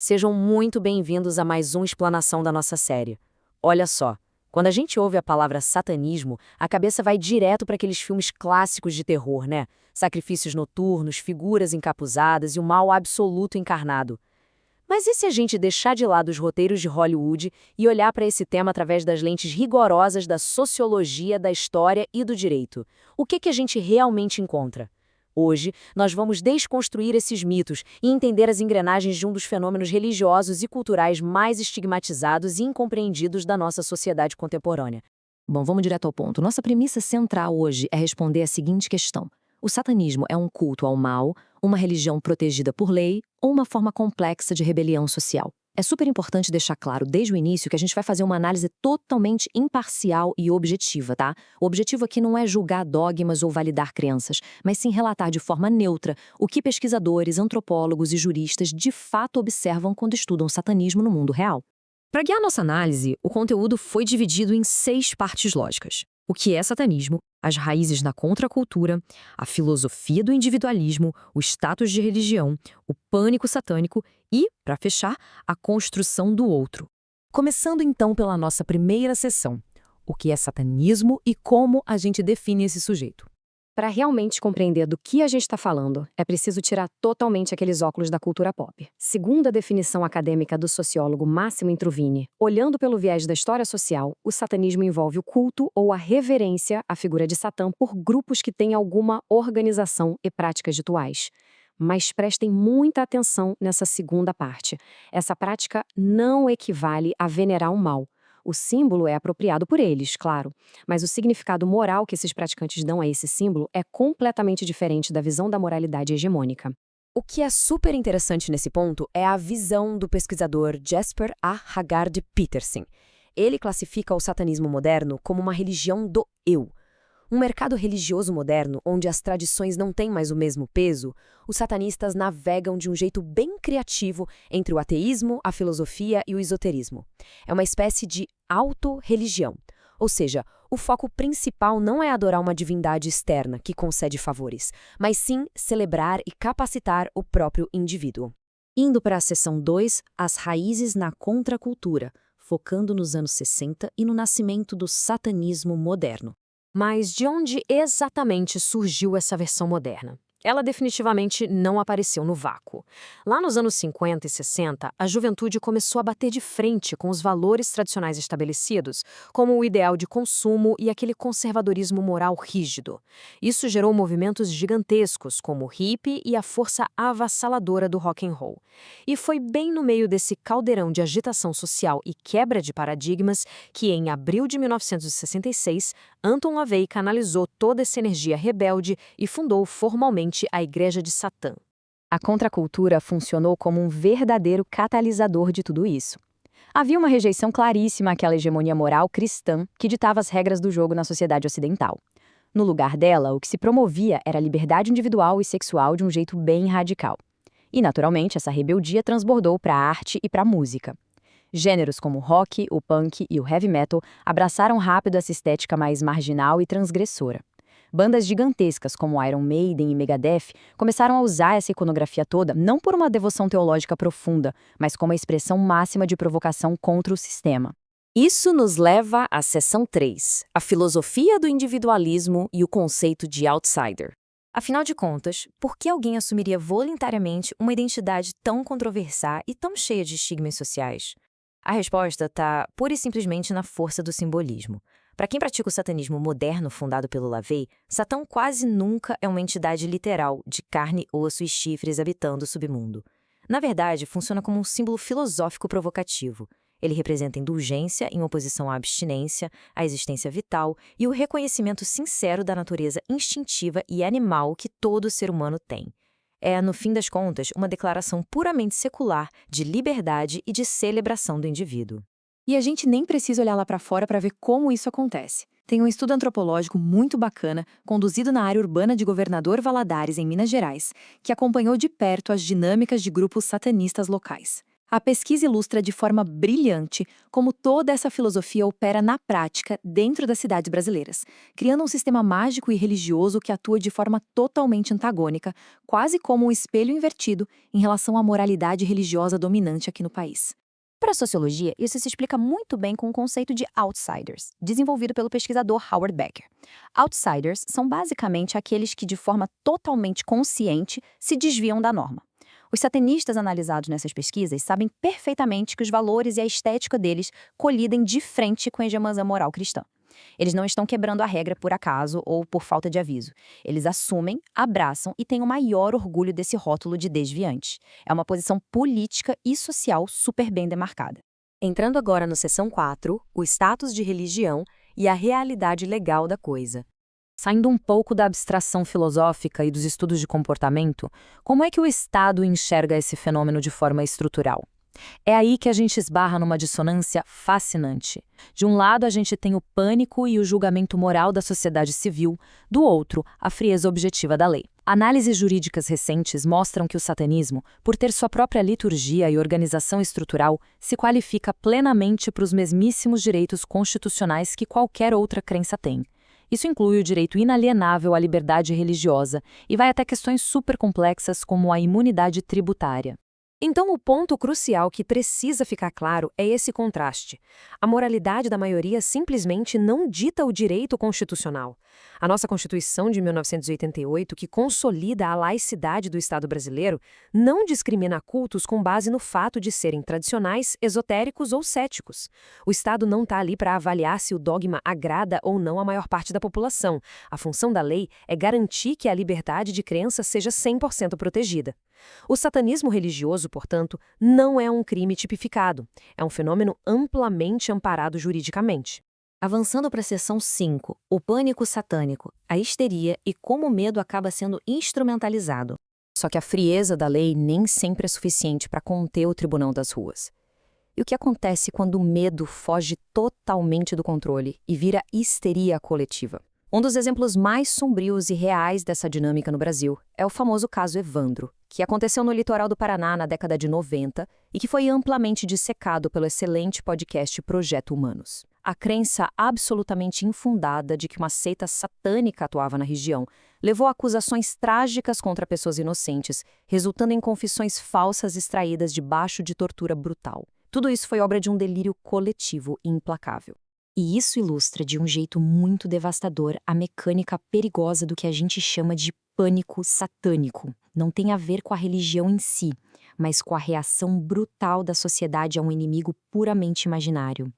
Sejam muito bem-vindos a mais uma explanação da nossa série. Olha só, quando a gente ouve a palavra satanismo, a cabeça vai direto para aqueles filmes clássicos de terror, né? Sacrifícios noturnos, figuras encapuzadas e o mal absoluto encarnado. Mas e se a gente deixar de lado os roteiros de Hollywood e olhar para esse tema através das lentes rigorosas da sociologia, da história e do direito? O que a gente realmente encontra? Hoje, nós vamos desconstruir esses mitos e entender as engrenagens de um dos fenômenos religiosos e culturais mais estigmatizados e incompreendidos da nossa sociedade contemporânea. Bom, vamos direto ao ponto. Nossa premissa central hoje é responder a seguinte questão: o satanismo é um culto ao mal, uma religião protegida por lei ou uma forma complexa de rebelião social? É super importante deixar claro desde o início que a gente vai fazer uma análise totalmente imparcial e objetiva, tá? O objetivo aqui não é julgar dogmas ou validar crenças, mas sim relatar de forma neutra o que pesquisadores, antropólogos e juristas de fato observam quando estudam o satanismo no mundo real. Para guiar nossa análise, o conteúdo foi dividido em 6 partes lógicas: o que é satanismo, as raízes na contracultura, a filosofia do individualismo, o status de religião, o pânico satânico e, para fechar, a construção do outro. Começando então pela nossa primeira sessão: o que é satanismo e como a gente define esse sujeito. Para realmente compreender do que a gente está falando, é preciso tirar totalmente aqueles óculos da cultura pop. Segundo a definição acadêmica do sociólogo Máximo Intruvini, olhando pelo viés da história social, o satanismo envolve o culto ou a reverência à figura de Satã por grupos que têm alguma organização e práticas rituais. Mas prestem muita atenção nessa segunda parte. Essa prática não equivale a venerar o mal. O símbolo é apropriado por eles, claro, mas o significado moral que esses praticantes dão a esse símbolo é completamente diferente da visão da moralidade hegemônica. O que é super interessante nesse ponto é a visão do pesquisador Jesper A. Haggard Petersen. Ele classifica o satanismo moderno como uma religião do eu. Um mercado religioso moderno, onde as tradições não têm mais o mesmo peso, os satanistas navegam de um jeito bem criativo entre o ateísmo, a filosofia e o esoterismo. É uma espécie de auto-religião, ou seja, o foco principal não é adorar uma divindade externa que concede favores, mas sim celebrar e capacitar o próprio indivíduo. Indo para a seção 2, as raízes na contracultura, focando nos anos 60 e no nascimento do satanismo moderno. Mas de onde exatamente surgiu essa versão moderna? Ela definitivamente não apareceu no vácuo. Lá nos anos 50 e 60, a juventude começou a bater de frente com os valores tradicionais estabelecidos, como o ideal de consumo e aquele conservadorismo moral rígido. Isso gerou movimentos gigantescos, como o hippie e a força avassaladora do rock and roll. E foi bem no meio desse caldeirão de agitação social e quebra de paradigmas que, em abril de 1966, Anton LaVey canalizou toda essa energia rebelde e fundou formalmente a Igreja de Satã. A contracultura funcionou como um verdadeiro catalisador de tudo isso. Havia uma rejeição claríssima àquela hegemonia moral cristã que ditava as regras do jogo na sociedade ocidental. No lugar dela, o que se promovia era a liberdade individual e sexual de um jeito bem radical. E, naturalmente, essa rebeldia transbordou para a arte e para a música. Gêneros como o rock, o punk e o heavy metal abraçaram rápido essa estética mais marginal e transgressora. Bandas gigantescas como Iron Maiden e Megadeth começaram a usar essa iconografia toda não por uma devoção teológica profunda, mas como a expressão máxima de provocação contra o sistema. Isso nos leva à seção 3, a filosofia do individualismo e o conceito de outsider. Afinal de contas, por que alguém assumiria voluntariamente uma identidade tão controversada e tão cheia de estigmas sociais? A resposta está pura e simplesmente na força do simbolismo. Para quem pratica o satanismo moderno fundado pelo LaVey, Satã quase nunca é uma entidade literal de carne, osso e chifres habitando o submundo. Na verdade, funciona como um símbolo filosófico provocativo. Ele representa indulgência em oposição à abstinência, à existência vital e o reconhecimento sincero da natureza instintiva e animal que todo ser humano tem. É, no fim das contas, uma declaração puramente secular de liberdade e de celebração do indivíduo. E a gente nem precisa olhar lá para fora para ver como isso acontece. Tem um estudo antropológico muito bacana, conduzido na área urbana de Governador Valadares, em Minas Gerais, que acompanhou de perto as dinâmicas de grupos satanistas locais. A pesquisa ilustra de forma brilhante como toda essa filosofia opera na prática dentro das cidades brasileiras, criando um sistema mágico e religioso que atua de forma totalmente antagônica, quase como um espelho invertido em relação à moralidade religiosa dominante aqui no país. Para a sociologia, isso se explica muito bem com o conceito de outsiders, desenvolvido pelo pesquisador Howard Becker. Outsiders são basicamente aqueles que, de forma totalmente consciente, se desviam da norma. Os satanistas analisados nessas pesquisas sabem perfeitamente que os valores e a estética deles colidem de frente com a hegemonia moral cristã. Eles não estão quebrando a regra por acaso ou por falta de aviso. Eles assumem, abraçam e têm o maior orgulho desse rótulo de desviantes. É uma posição política e social super bem demarcada. Entrando agora no seção 4, o status de religião e a realidade legal da coisa. Saindo um pouco da abstração filosófica e dos estudos de comportamento, como é que o Estado enxerga esse fenômeno de forma estrutural? É aí que a gente esbarra numa dissonância fascinante. De um lado, a gente tem o pânico e o julgamento moral da sociedade civil, do outro, a frieza objetiva da lei. Análises jurídicas recentes mostram que o satanismo, por ter sua própria liturgia e organização estrutural, se qualifica plenamente para os mesmíssimos direitos constitucionais que qualquer outra crença tem. Isso inclui o direito inalienável à liberdade religiosa e vai até questões super complexas como a imunidade tributária. Então, o ponto crucial que precisa ficar claro é esse contraste. A moralidade da maioria simplesmente não dita o direito constitucional. A nossa Constituição de 1988, que consolida a laicidade do Estado brasileiro, não discrimina cultos com base no fato de serem tradicionais, esotéricos ou céticos. O Estado não está ali para avaliar se o dogma agrada ou não à maior parte da população. A função da lei é garantir que a liberdade de crença seja 100% protegida. O satanismo religioso, portanto, não é um crime tipificado. É um fenômeno amplamente amparado juridicamente. Avançando para a seção 5, o pânico satânico, a histeria e como o medo acaba sendo instrumentalizado. Só que a frieza da lei nem sempre é suficiente para conter o tribunal das ruas. E o que acontece quando o medo foge totalmente do controle e vira histeria coletiva? Um dos exemplos mais sombrios e reais dessa dinâmica no Brasil é o famoso caso Evandro, que aconteceu no litoral do Paraná na década de 90 e que foi amplamente dissecado pelo excelente podcast Projeto Humanos. A crença absolutamente infundada de que uma seita satânica atuava na região levou a acusações trágicas contra pessoas inocentes, resultando em confissões falsas extraídas debaixo de tortura brutal. Tudo isso foi obra de um delírio coletivo e implacável. E isso ilustra de um jeito muito devastador a mecânica perigosa do que a gente chama de pânico satânico. Não tem a ver com a religião em si, mas com a reação brutal da sociedade a um inimigo puramente imaginário.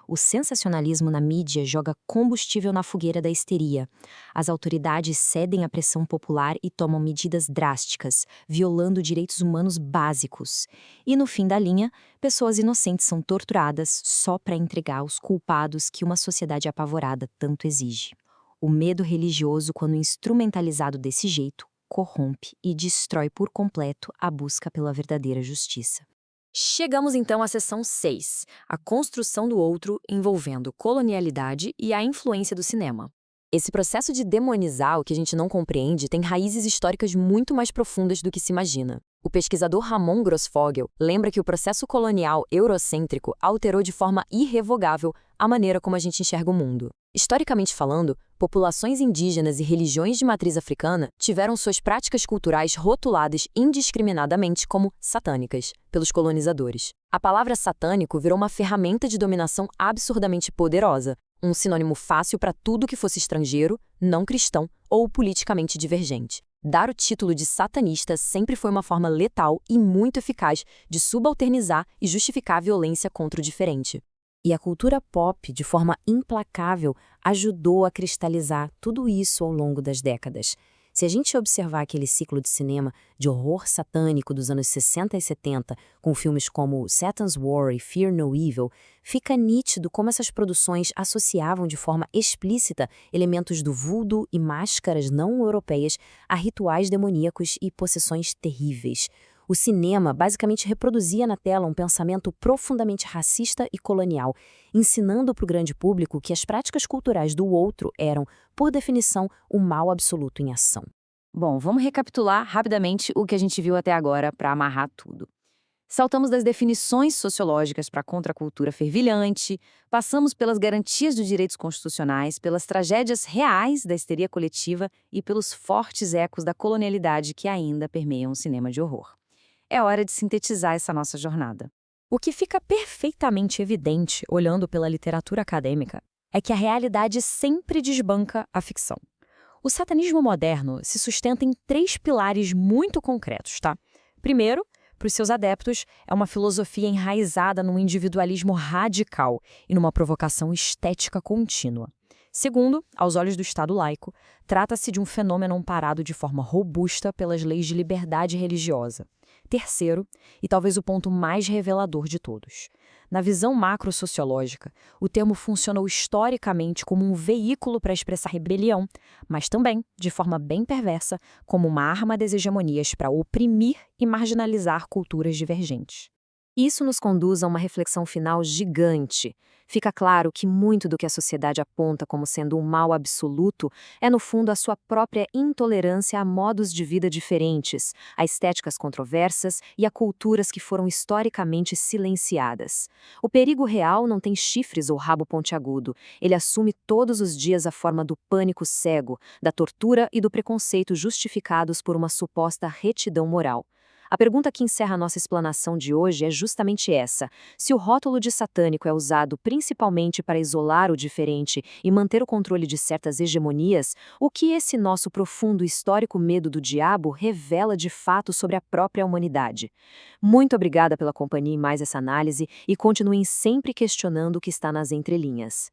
O sensacionalismo na mídia joga combustível na fogueira da histeria. As autoridades cedem à pressão popular e tomam medidas drásticas, violando direitos humanos básicos. E no fim da linha, pessoas inocentes são torturadas só para entregar os culpados que uma sociedade apavorada tanto exige. O medo religioso, quando instrumentalizado desse jeito, corrompe e destrói por completo a busca pela verdadeira justiça. Chegamos então à seção 6, a construção do outro envolvendo colonialidade e a influência do cinema. Esse processo de demonizar o que a gente não compreende tem raízes históricas muito mais profundas do que se imagina. O pesquisador Ramon Grossfogel lembra que o processo colonial eurocêntrico alterou de forma irrevogável a maneira como a gente enxerga o mundo. Historicamente falando, populações indígenas e religiões de matriz africana tiveram suas práticas culturais rotuladas indiscriminadamente como satânicas pelos colonizadores. A palavra satânico virou uma ferramenta de dominação absurdamente poderosa, um sinônimo fácil para tudo que fosse estrangeiro, não cristão ou politicamente divergente. Dar o título de satanista sempre foi uma forma letal e muito eficaz de subalternizar e justificar a violência contra o diferente. E a cultura pop, de forma implacável, ajudou a cristalizar tudo isso ao longo das décadas. Se a gente observar aquele ciclo de cinema de horror satânico dos anos 60 e 70, com filmes como Satan's War e Fear No Evil, fica nítido como essas produções associavam de forma explícita elementos do voodoo e máscaras não europeias a rituais demoníacos e possessões terríveis. O cinema basicamente reproduzia na tela um pensamento profundamente racista e colonial, ensinando para o grande público que as práticas culturais do outro eram, por definição, o mal absoluto em ação. Bom, vamos recapitular rapidamente o que a gente viu até agora para amarrar tudo. Saltamos das definições sociológicas para a contracultura fervilhante, passamos pelas garantias dos direitos constitucionais, pelas tragédias reais da histeria coletiva e pelos fortes ecos da colonialidade que ainda permeiam o cinema de horror. É hora de sintetizar essa nossa jornada. O que fica perfeitamente evidente, olhando pela literatura acadêmica, é que a realidade sempre desbanca a ficção. O satanismo moderno se sustenta em 3 pilares muito concretos, tá? Primeiro, para os seus adeptos, é uma filosofia enraizada num individualismo radical e numa provocação estética contínua. Segundo, aos olhos do Estado laico, trata-se de um fenômeno amparado de forma robusta pelas leis de liberdade religiosa. Terceiro, e talvez o ponto mais revelador de todos, na visão macrosociológica, o termo funcionou historicamente como um veículo para expressar rebelião, mas também, de forma bem perversa, como uma arma das hegemonias para oprimir e marginalizar culturas divergentes. Isso nos conduz a uma reflexão final gigante. Fica claro que muito do que a sociedade aponta como sendo um mal absoluto é, no fundo, a sua própria intolerância a modos de vida diferentes, a estéticas controversas e a culturas que foram historicamente silenciadas. O perigo real não tem chifres ou rabo pontiagudo. Ele assume todos os dias a forma do pânico cego, da tortura e do preconceito justificados por uma suposta retidão moral. A pergunta que encerra a nossa explanação de hoje é justamente essa: se o rótulo de satânico é usado principalmente para isolar o diferente e manter o controle de certas hegemonias, o que esse nosso profundo e histórico medo do diabo revela de fato sobre a própria humanidade? Muito obrigada pela companhia em mais essa análise e continuem sempre questionando o que está nas entrelinhas.